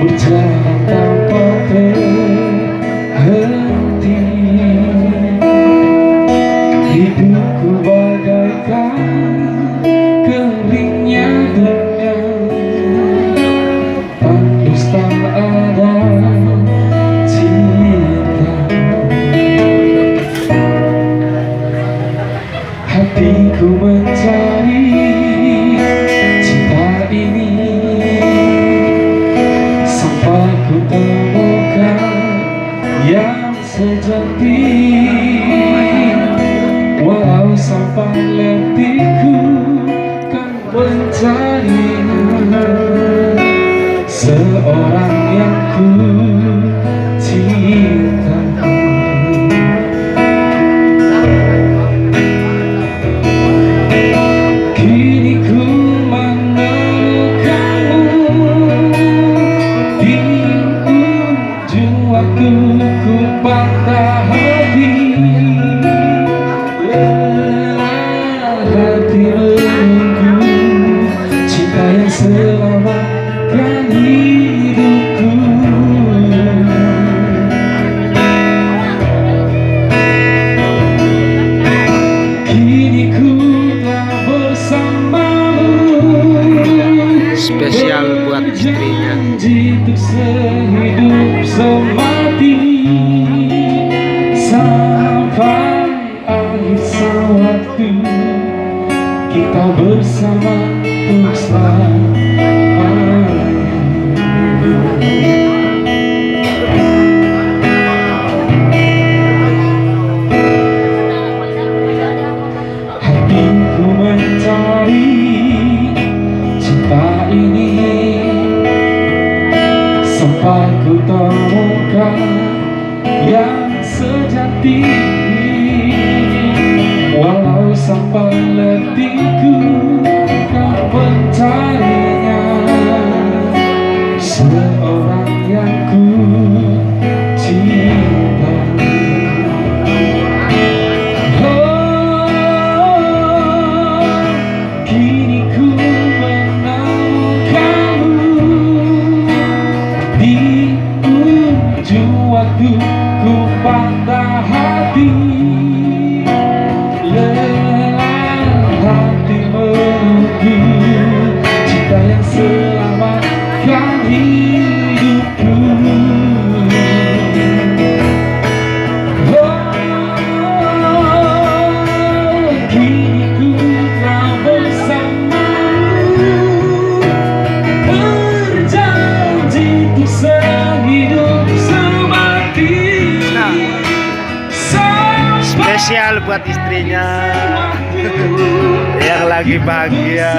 Berjalan tanpa berhenti, hidupku bagaikan keringnya dunia, tak dusta ada cinta. Hatiku mencari cinta ini, sampai ku temukan yang sejati. Walau sampai letihku kan mencarinya, seorang yang ku cinta. Kini ku waktu ku patah hati, lelah hati menunggu cinta yang selamatkan hidupku. Kini ku telah bersamamu, spesial buat istrinya. Untuk sehidup semati, sampai akhir waktu kita bersama untuk selamanya. Hatiku mencari cinta ini, sampai ku temukan yang sejati. Walau sampai letihku kan mencarinya, seorang yang ku cinta. Oh, kini ku waktu ku patah hati, lelah hati menunggu cinta yang selamatkan hidupku. Oh, kini ku telah bersamamu, berjanji untuk sehidup semati. Spesial buat istrinya yang lagi bahagia.